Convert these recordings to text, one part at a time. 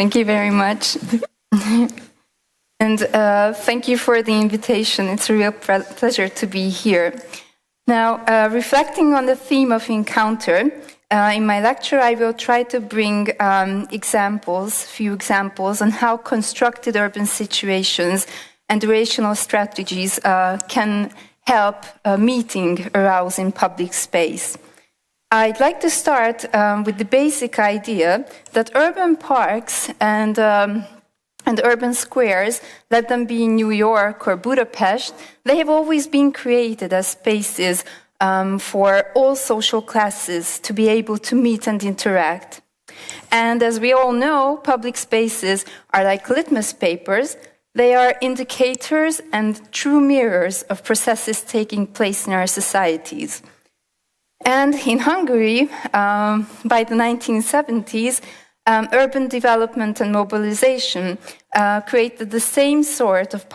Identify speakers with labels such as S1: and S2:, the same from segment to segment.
S1: Thank you very much. And thank you for the invitation. It's a real pleasure to be here. Now, reflecting on the theme of encounter, in my lecture I will try to bring few examples on how constructed urban situations and durational strategies can help meeting arouse in public space. I'd like to start with the basic idea that urban parks and urban squares, let them be in New York or Budapest, they have always been created as spaces for all social classes to be able to meet and interact. And as we all know, public spaces are like litmus papers. They are indicators and true mirrors of processes taking place in our societies. And in Hungary, by the 1970s, urban development and mobilization created the same sort of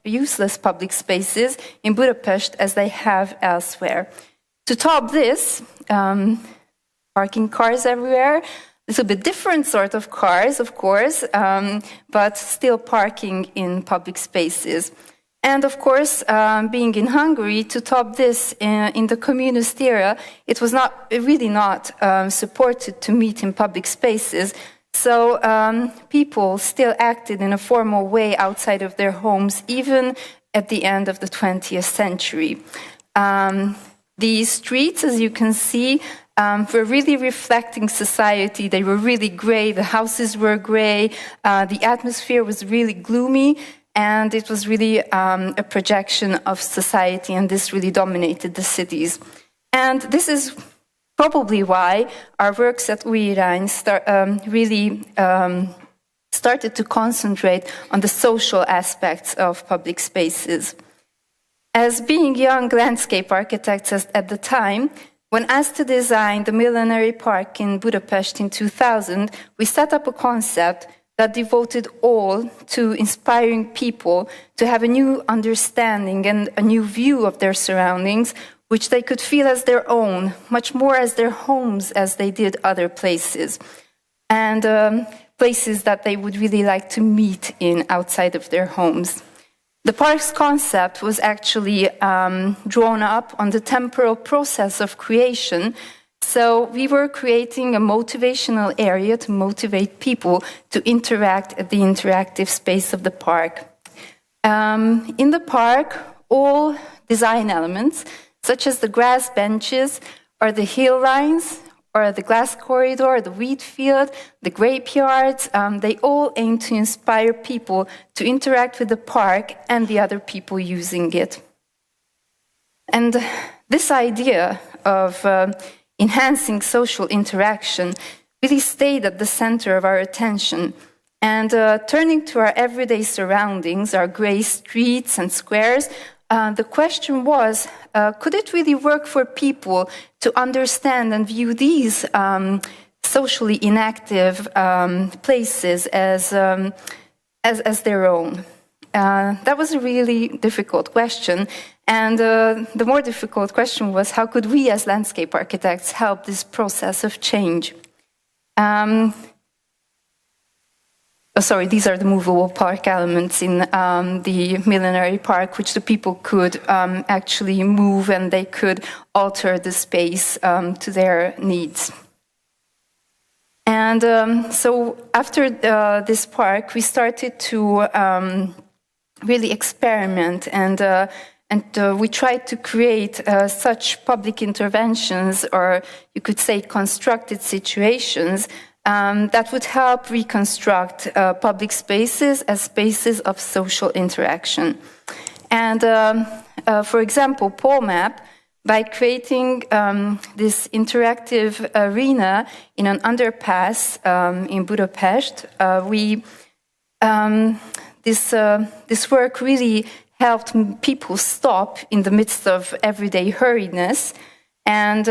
S1: useless public spaces in Budapest as they have elsewhere. To top this, parking cars everywhere, a little bit different sort of cars, of course, but still parking in public spaces. And of course, being in Hungary, to top this in the communist era, it was really not supported to meet in public spaces. So people still acted in a formal way outside of their homes, even at the end of the 20th century. The streets, as you can see, were really reflecting society. They were really gray, the houses were gray, the atmosphere was really gloomy, and it was really a projection of society, and this really dominated the cities. And this is probably why our works at Újirány really started to concentrate on the social aspects of public spaces. As being young landscape architects at the time, when asked to design the Millenary Park in Budapest in 2000, we set up a concept that devoted all to inspiring people to have a new understanding and a new view of their surroundings, which they could feel as their own, much more as their homes as they did other places, and places that they would really like to meet in outside of their homes. The park's concept was actually drawn up on the temporal process of creation. So we were creating a motivational area to motivate people to interact at the interactive space of the park. In the park, all design elements, such as the grass benches or the hill lines or the glass corridor, the wheat field, the graveyards, they all aim to inspire people to interact with the park and the other people using it. And this idea of enhancing social interaction really stayed at the center of our attention. And turning to our everyday surroundings, our gray streets and squares, the question was, could it really work for people to understand and view these socially inactive places as their own? That was a really difficult question. And the more difficult question was, how could we as landscape architects help this process of change? These are the movable park elements in the Millenary Park, which the people could actually move, and they could alter the space to their needs. And so after this park, we started to really experiment, and we tried to create such public interventions, or you could say constructed situations, that would help reconstruct public spaces as spaces of social interaction. And for example, PolMap, by creating this interactive arena in an underpass in Budapest, this work really helped people stop in the midst of everyday hurriedness, and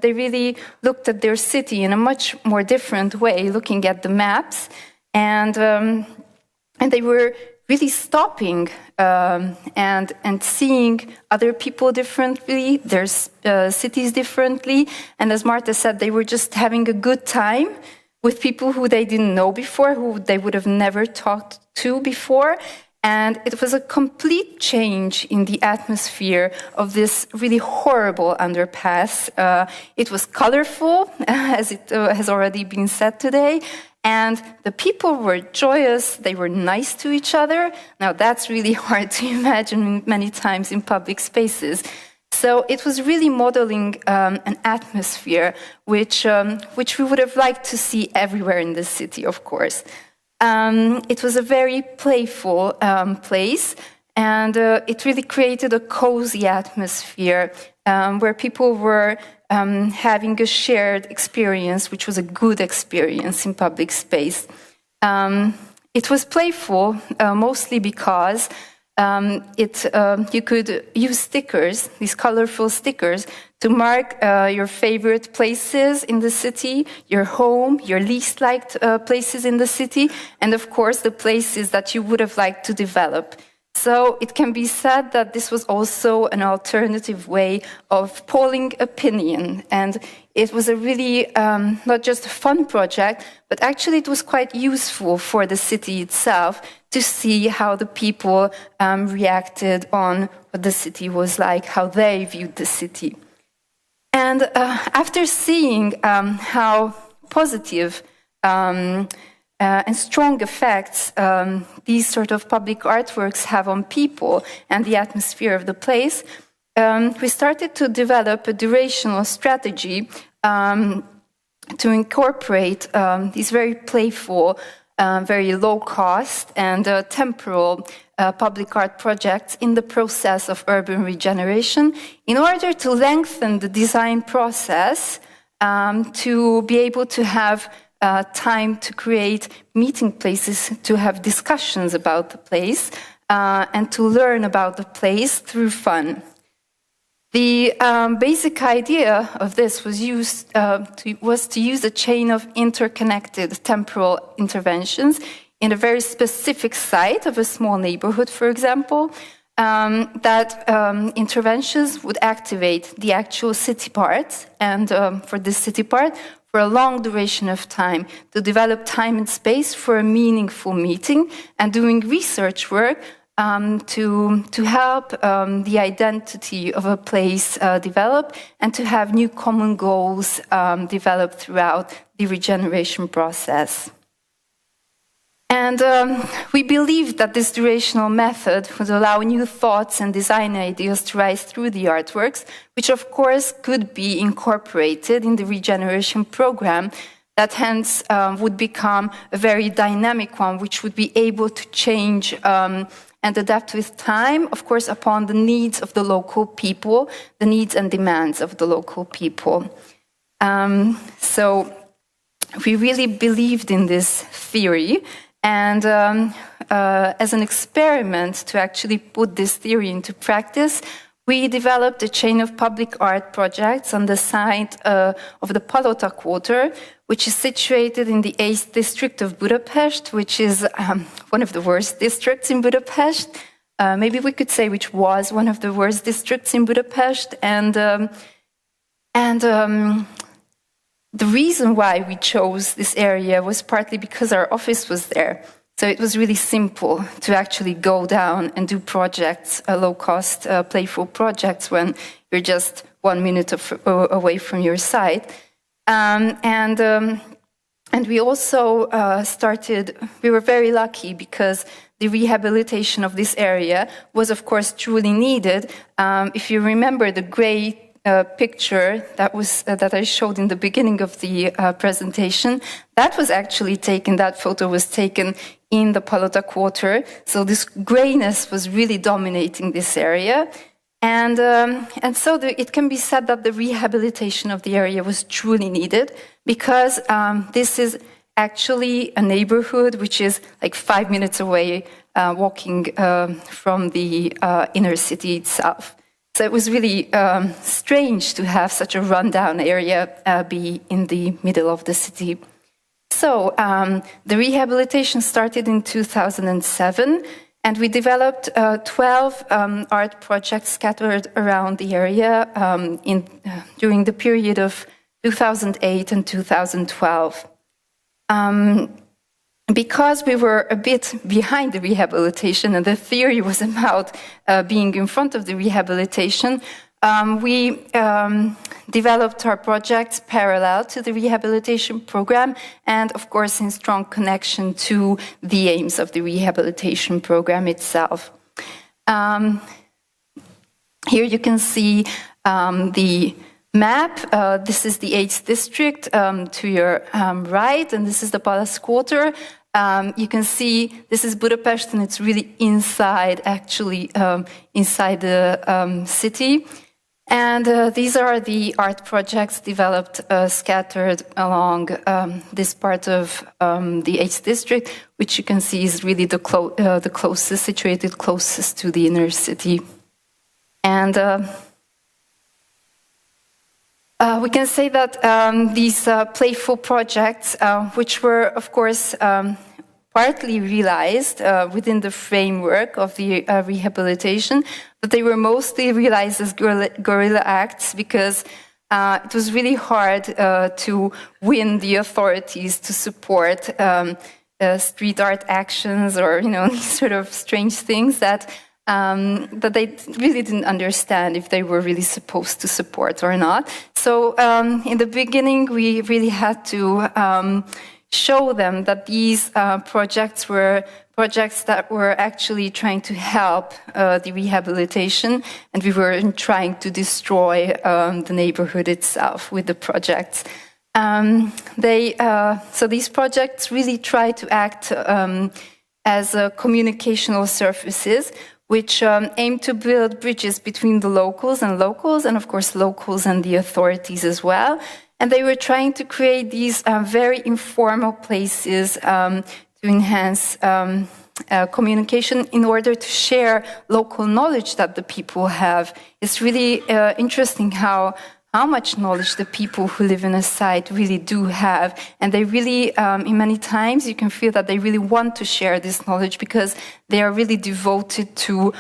S1: they really looked at their city in a much more different way, looking at the maps, and they were really stopping and seeing other people differently, their cities differently, and as Marta said, they were just having a good time. with people who they didn't know before, who they would have never talked to before. And it was a complete change in the atmosphere of this really horrible underpass. It was colorful, as it has already been said today. And the people were joyous, they were nice to each other. Now that's really hard to imagine many times in public spaces. So it was really modeling an atmosphere which we would have liked to see everywhere in the city, of course. It was a very playful place, and it really created a cozy atmosphere where people were having a shared experience, which was a good experience in public space. It was playful, mostly because you could use stickers, these colorful stickers, to mark your favorite places in the city, your home, your least liked places in the city, and of course the places that you would have liked to develop. So it can be said that this was also an alternative way of polling opinion, and it was a really not just a fun project, but actually it was quite useful for the city itself to see how the people reacted on what the city was like, how they viewed the city. And after seeing how positive and strong effects these sort of public artworks have on people and the atmosphere of the place, we started to develop a durational strategy to incorporate these very playful, very low-cost and temporal public art projects in the process of urban regeneration in order to lengthen the design process to be able to have time to create meeting places, to have discussions about the place, and to learn about the place through fun. The basic idea of this was to use a chain of interconnected temporal interventions in a very specific site of a small neighborhood, for example, that interventions would activate the actual city part, and for this city part, for a long duration of time, to develop time and space for a meaningful meeting and doing research work to help the identity of a place develop and to have new common goals developed throughout the regeneration process. And we believed that this durational method would allow new thoughts and design ideas to rise through the artworks, which of course could be incorporated in the regeneration program, that hence would become a very dynamic one, which would be able to change and adapt with time, of course, upon the needs of the local people, the needs and demands of the local people. So we really believed in this theory, and as an experiment to actually put this theory into practice, we developed a chain of public art projects on the site of the Palota Quarter, which is situated in the 8th district of Budapest, which is one of the worst districts in Budapest. Maybe we could say which was one of the worst districts in Budapest. And the reason why we chose this area was partly because our office was there. So it was really simple to actually go down and do projects, low-cost, playful projects when you're just 1 minute away from your site. And we also we were very lucky because the rehabilitation of this area was, of course, truly needed. If you remember the gray picture that I showed in the beginning of the presentation, that photo was taken in the Palota Quarter. So this grayness was really dominating this area. And so it can be said that the rehabilitation of the area was truly needed because this is actually a neighborhood which is like 5 minutes away walking from the inner city itself. So it was really strange to have such a rundown area be in the middle of the city. So the rehabilitation started in 2007, and we developed 12 art projects scattered around the area during the period of 2008 and 2012. because we were a bit behind the rehabilitation and the theory was about being in front of the rehabilitation, we developed our projects parallel to the rehabilitation program and, of course, in strong connection to the aims of the rehabilitation program itself. Here you can see the map. This is the 8th district to your right, and this is the Palace Quarter. You can see this is Budapest, and it's really inside, actually, inside the city. And these are the art projects developed, scattered along this part of the 8th district, which you can see is really the closest, situated closest to the inner city. And we can say that these playful projects, which were, of course, partly realized within the framework of the rehabilitation, but they were mostly realized as guerrilla acts because it was really hard to win the authorities to support street art actions or, these sort of strange things that they really didn't understand if they were really supposed to support or not. So in the beginning, we really had to show them that these projects were projects that were actually trying to help the rehabilitation, and we were trying to destroy the neighborhood itself with the projects. So these projects really try to act as communicational surfaces, which aim to build bridges between the locals, and of course locals and the authorities as well. And they were trying to create these very informal places to enhance communication in order to share local knowledge that the people have. It's really interesting how much knowledge the people who live in a site really do have. And they really, in many times, you can feel that they really want to share this knowledge because they are really devoted to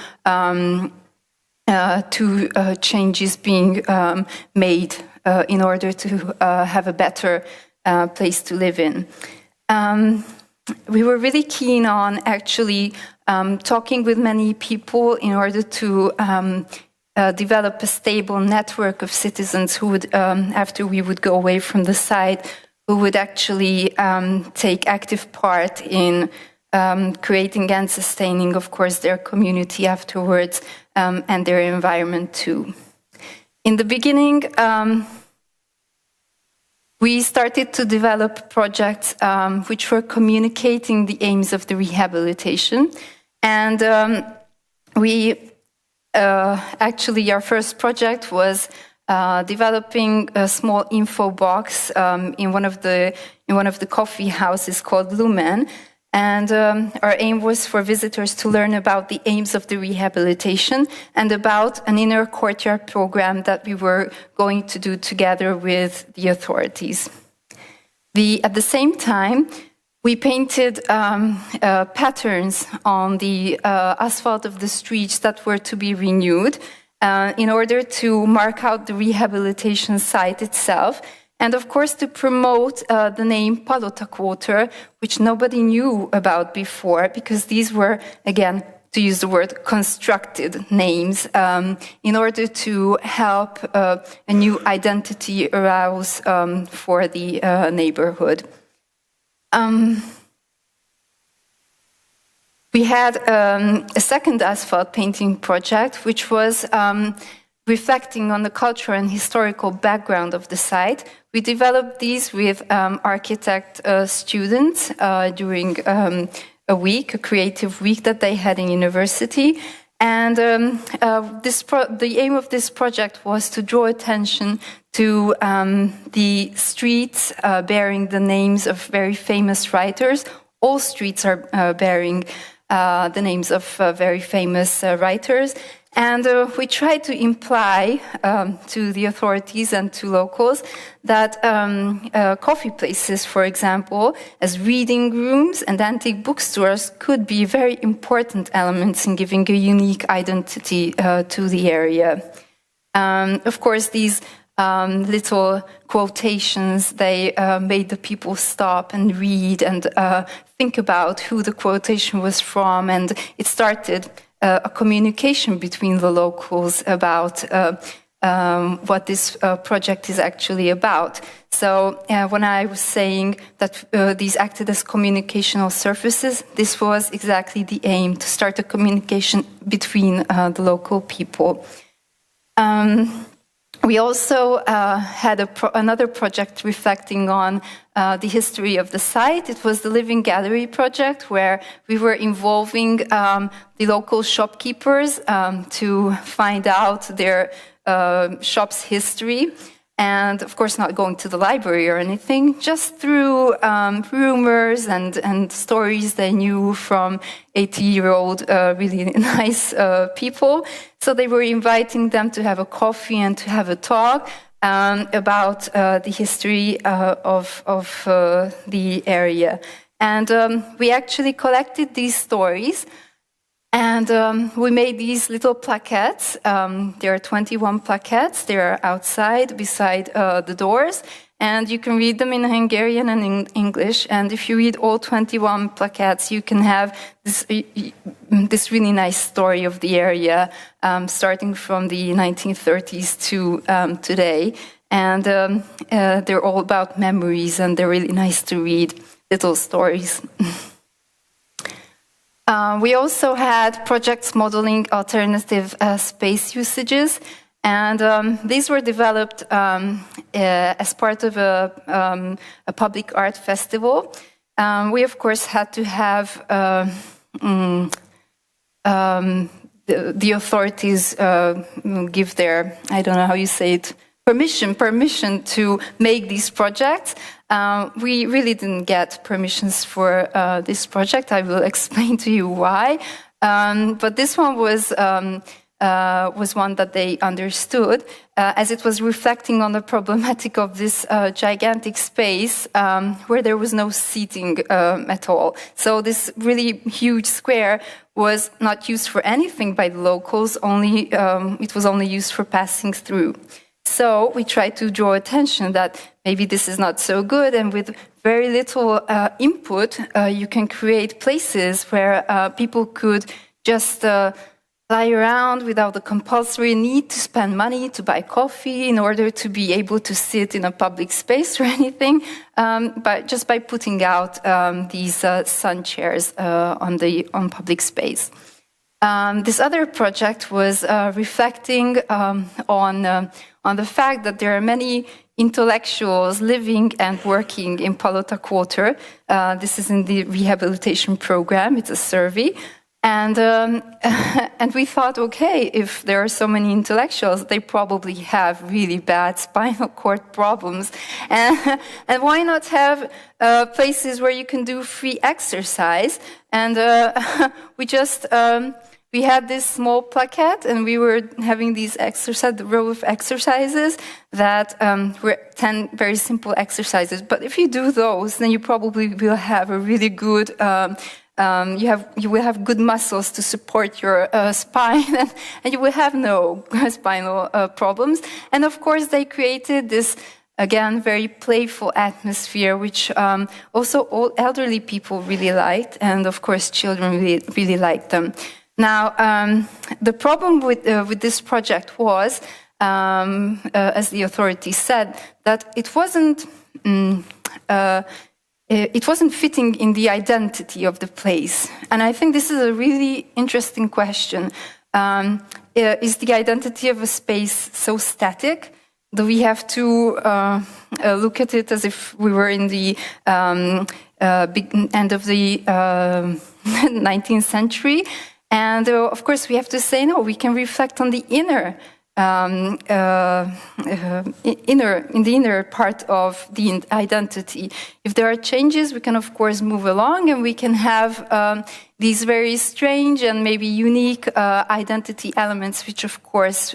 S1: changes being made in order to have a better place to live in. We were really keen on actually talking with many people in order to develop a stable network of citizens who would, after we would go away from the site, who would actually take active part in creating and sustaining, of course, their community afterwards and their environment too. In the beginning, we started to develop projects which were communicating the aims of the rehabilitation. And actually, our first project was developing a small info box in one of the coffee houses called Lumen. And our aim was for visitors to learn about the aims of the rehabilitation and about an inner courtyard program that we were going to do together with the authorities. At the same time, we painted patterns on the asphalt of the streets that were to be renewed in order to mark out the rehabilitation site itself. And of course, to promote the name Palota Quarter, which nobody knew about before, because these were, again, to use the word, constructed names, in order to help a new identity arouse for the neighborhood. We had a second asphalt painting project, which was reflecting on the cultural and historical background of the site. We developed these with architect students during a week, a creative week that they had in university. And the aim of this project was to draw attention to the streets bearing the names of very famous writers. All streets are bearing the names of very famous writers. And we tried to imply to the authorities and to locals that coffee places, for example, as reading rooms and antique bookstores could be very important elements in giving a unique identity to the area. Of course, these little quotations. They made the people stop and read and think about who the quotation was from, and it started a communication between the locals about what this project is actually about. So when I was saying that these acted as communicational surfaces, this was exactly the aim, to start a communication between the local people. We also had another project reflecting on the history of the site. It was the Living Gallery project, where we were involving the local shopkeepers to find out their shop's history. And of course, not going to the library or anything, just through rumors and stories they knew from 80-year-old really nice people. So they were inviting them to have a coffee and to have a talk about the history of the area. And we actually collected these stories. And we made these little plaquettes. There are 21 plaquettes. They are outside, beside the doors. And you can read them in Hungarian and in English. And if you read all 21 plaquettes, you can have this really nice story of the area, starting from the 1930s to today. And they're all about memories, and they're really nice to read, little stories. We also had projects modeling alternative space usages, and these were developed as part of a public art festival. We, of course, had to have the authorities give their, I don't know how you say it, permission to make these projects. We really didn't get permissions for this project. I will explain to you why. But this one was one that they understood, as it was reflecting on the problematic of this gigantic space where there was no seating at all. So this really huge square was not used for anything by the locals. It was only used for passing through. So we tried to draw attention that maybe this is not so good, and with very little input, you can create places where people could just lie around without the compulsory need to spend money to buy coffee in order to be able to sit in a public space or anything, but just by putting out these sun chairs on public space. This other project was reflecting on the fact that there are many intellectuals living and working in Palota Quarter. This is in the rehabilitation program. It's a survey. And we thought, okay, if there are so many intellectuals, they probably have really bad spinal cord problems. And why not have places where you can do free exercise? And we had this small plaquette, and we were having these row of exercises that were 10 very simple exercises. But if you do those, then you probably will have a really good, you will have good muscles to support your spine, and you will have no spinal problems. And of course, they created this, again, very playful atmosphere, which also all elderly people really liked, and of course, children really liked them. Now, the problem with this project was, as the authorities said, that it wasn't fitting in the identity of the place. And I think this is a really interesting question. Is the identity of a space so static? Do we have to look at it as if we were in the end of the 19th century? And of course, we have to say, no, we can reflect on the inner part of the identity. If there are changes, we can of course move along, and we can have these very strange and maybe unique identity elements, which of course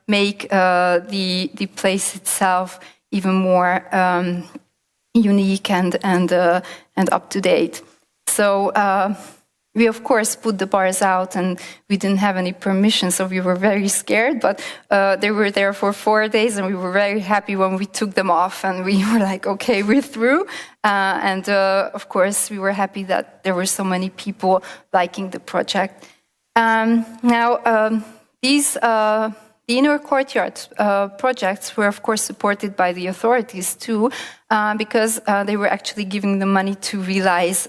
S1: make the place itself even more unique and up to date. So. We, of course, put the bars out and we didn't have any permission, so we were very scared, but they were there for 4 days and we were very happy when we took them off and we were like, okay, we're through. Of course, we were happy that there were so many people liking the project. The inner courtyard projects were, of course, supported by the authorities too, because they were actually giving the money to realize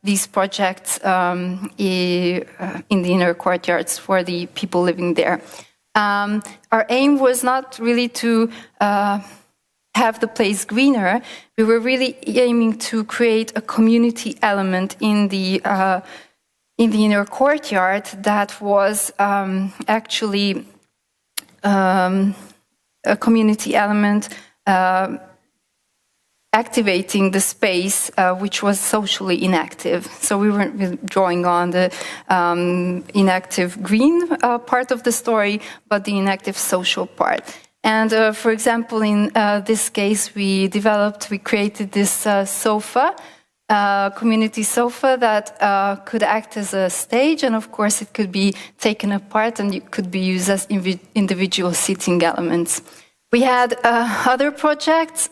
S1: these projects in the inner courtyards for the people living there. Our aim was not really to have the place greener. We were really aiming to create a community element in the inner courtyard that was actually a community element activating the space which was socially inactive. So we weren't really drawing on the inactive green part of the story, but the inactive social part. And for example, in this case, we created this sofa, community sofa that could act as a stage, and of course it could be taken apart and it could be used as individual seating elements. We had other projects,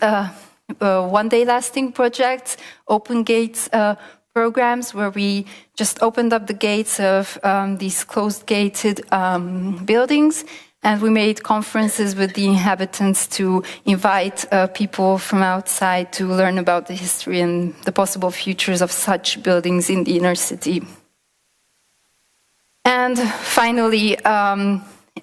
S1: one-day lasting projects, open gates programs where we just opened up the gates of these closed-gated buildings, and we made conferences with the inhabitants to invite people from outside to learn about the history and the possible futures of such buildings in the inner city. And finally,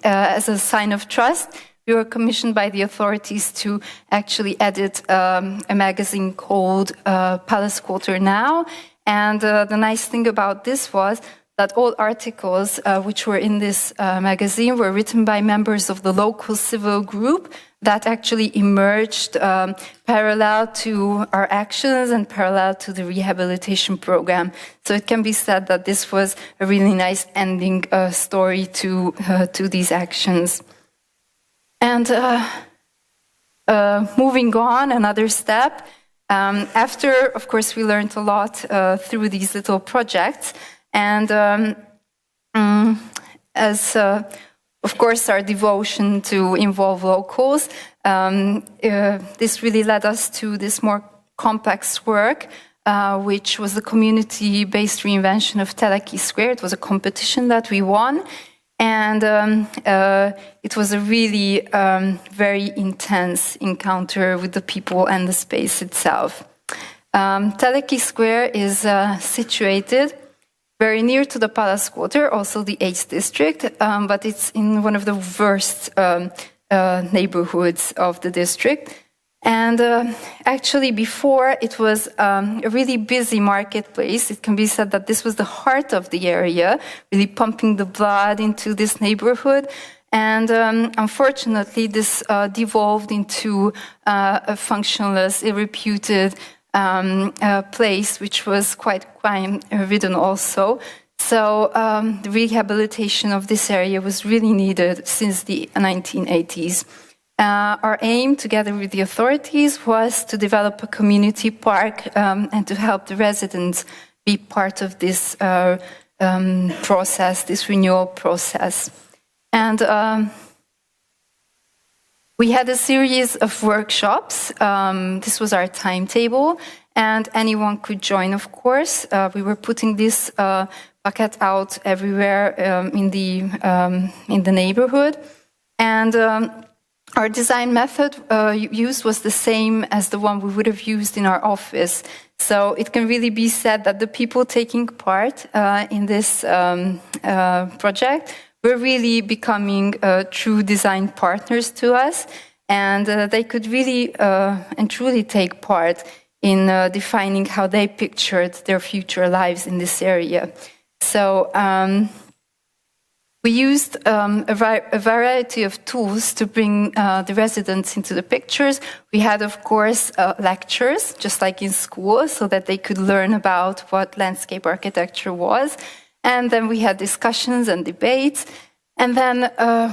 S1: as a sign of trust, we were commissioned by the authorities to actually edit a magazine called Palace Quarter Now. And the nice thing about this was that all articles which were in this magazine were written by members of the local civil group that actually emerged parallel to our actions and parallel to the rehabilitation program. So it can be said that this was a really nice ending story to these actions. And moving on, another step, after, of course, we learned a lot through these little projects. And as, of course, our devotion to involve locals, this really led us to this more complex work, which was the community-based reinvention of Teleki Square. It was a competition that we won. And it was a really very intense encounter with the people and the space itself. Teleki Square is situated very near to the Palace Quarter, also the 8th district, but it's in one of the worst neighborhoods of the district. And actually before it was a really busy marketplace. It can be said that this was the heart of the area, really pumping the blood into this neighborhood. And unfortunately, this devolved into a functionless, ill-reputed place, which was quite crime-ridden also. So the rehabilitation of this area was really needed since the 1980s. Our aim, together with the authorities, was to develop a community park and to help the residents be part of this process, this renewal process. And we had a series of workshops. This was our timetable, and anyone could join, of course. We were putting this bucket out everywhere in the neighborhood. And our design method used was the same as the one we would have used in our office. So it can really be said that the people taking part in this project were really becoming true design partners to us, and they could really and truly take part in defining how they pictured their future lives in this area. So we used a variety of tools to bring the residents into the pictures. We had, of course, lectures, just like in school, so that they could learn about what landscape architecture was. And then we had discussions and debates. And then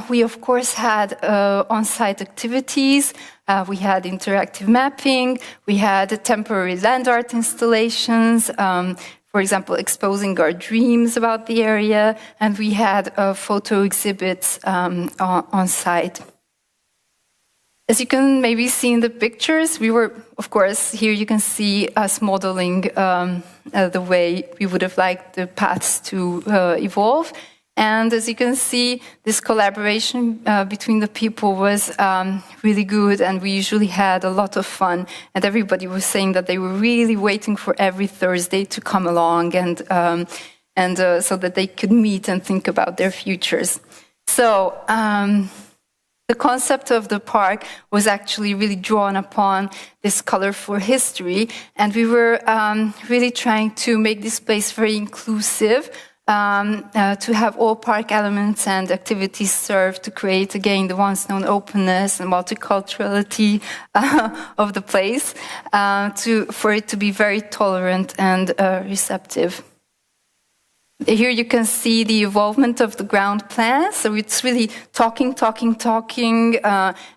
S1: we, of course, had on-site activities. We had interactive mapping. We had temporary land art installations. for example, exposing our dreams about the area, and we had photo exhibits on site. As you can maybe see in the pictures, we were, of course, here you can see us modeling the way we would have liked the paths to evolve. And as you can see, this collaboration between the people was really good, and we usually had a lot of fun. And everybody was saying that they were really waiting for every Thursday to come along, and so that they could meet and think about their futures. So the concept of the park was actually really drawn upon this colorful history, and we were really trying to make this place very inclusive, to have all park elements and activities served to create, again, the once known openness and multiculturality of the place, for it to be very tolerant and receptive. Here you can see the evolvement of the ground plan. So it's really talking,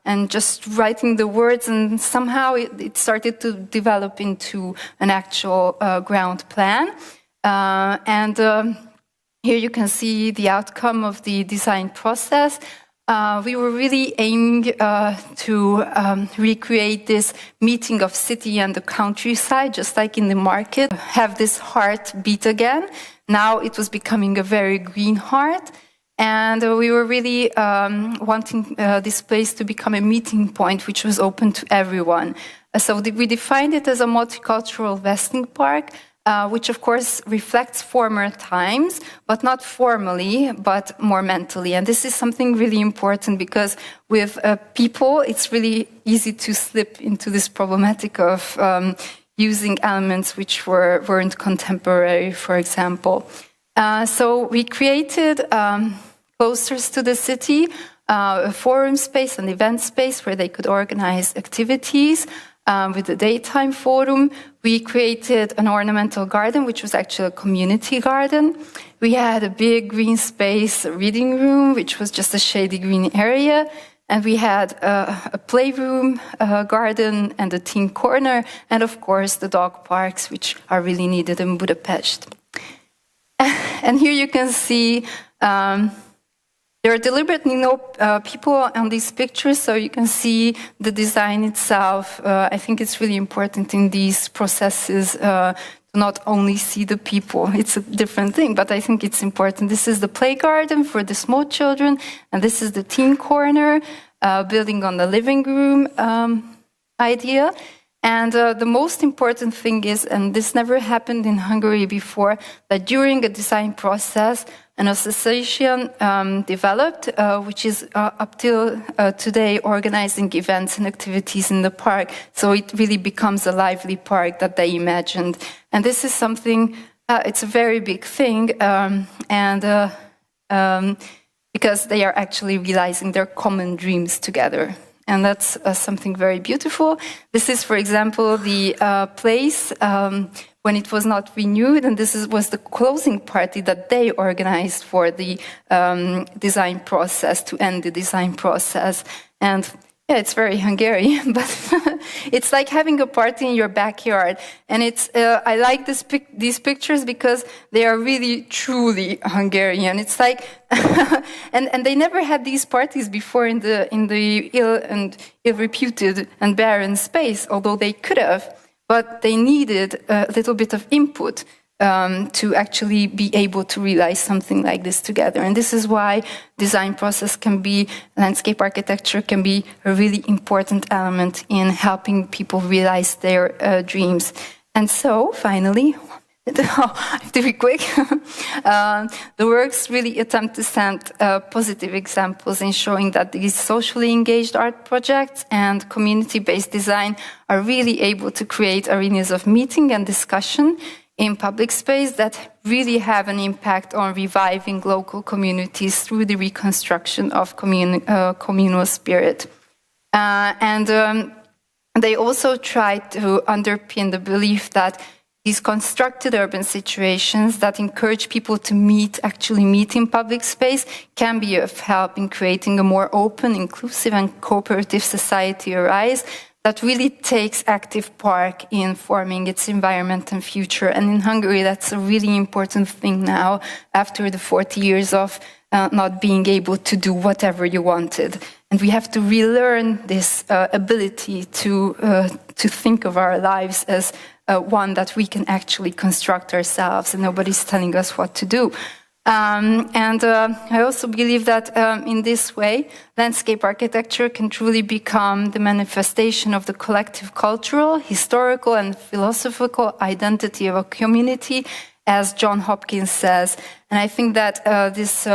S1: and just writing the words, and somehow it started to develop into an actual ground plan. Here you can see the outcome of the design process. We were really aiming to recreate this meeting of city and the countryside, just like in the market, have this heart beat again. Now it was becoming a very green heart, and we were really wanting this place to become a meeting point which was open to everyone. So we defined it as a multicultural vesting park, which of course reflects former times, but not formally, but more mentally. And this is something really important, because with people, it's really easy to slip into this problematic of using elements which weren't contemporary, for example. So we created closer to the city a forum space, an event space where they could organize activities. With the daytime forum, we created an ornamental garden, which was actually a community garden. We had a big green space, a reading room, which was just a shady green area. And we had a playroom, a garden, and a teen corner, and of course the dog parks, which are really needed in Budapest. And here you can see there are deliberately no people on these pictures, so you can see the design itself. I think it's really important in these processes to not only see the people. It's a different thing, but I think it's important. This is the play garden for the small children, and this is the teen corner, building on the living room idea. And the most important thing is, and this never happened in Hungary before, that during a design process, an association developed, which is up till today organizing events and activities in the park. So it really becomes a lively park that they imagined. And this is something, it's a very big thing, because they are actually realizing their common dreams together. And that's something very beautiful. This is, for example, the place when it was not renewed, and this was the closing party that they organized for the design process, to end the design process. And yeah, it's very Hungarian, but it's like having a party in your backyard. And it's I like these pictures because they are really, truly Hungarian. It's like, and they never had these parties before in the ill-reputed and barren space, although they could have. But they needed a little bit of input to actually be able to realize something like this together. And this is why design process can be, landscape architecture can be a really important element in helping people realize their dreams. And so, finally, I have to be quick. The works really attempt to send positive examples in showing that these socially engaged art projects and community-based design are really able to create arenas of meeting and discussion in public space that really have an impact on reviving local communities through the reconstruction of communal spirit. They also try to underpin the belief that these constructed urban situations that encourage people to actually meet in public space, can be of help in creating a more open, inclusive, and cooperative society arise that really takes active part in forming its environment and future. And in Hungary, that's a really important thing now, after the 40 years of not being able to do whatever you wanted. And we have to relearn this ability to think of our lives as one that we can actually construct ourselves, and nobody's telling us what to do. I also believe that in this way, landscape architecture can truly become the manifestation of the collective cultural, historical, and philosophical identity of a community, as John Hopkins says. And I think that this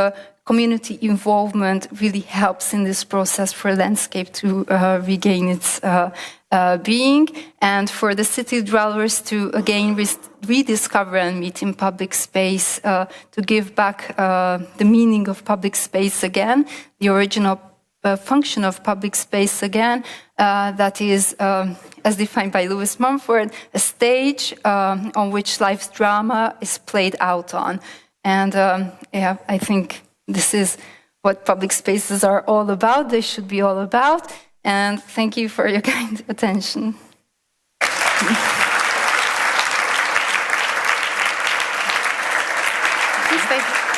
S1: community involvement really helps in this process for landscape to regain its being, and for the city dwellers to again rediscover and meet in public space, to give back the meaning of public space again, the original function of public space again, that is, as defined by Lewis Mumford, a stage on which life's drama is played out on. And yeah, I think this is what public spaces are all about, they should be all about. And thank you for your kind attention. Please stay.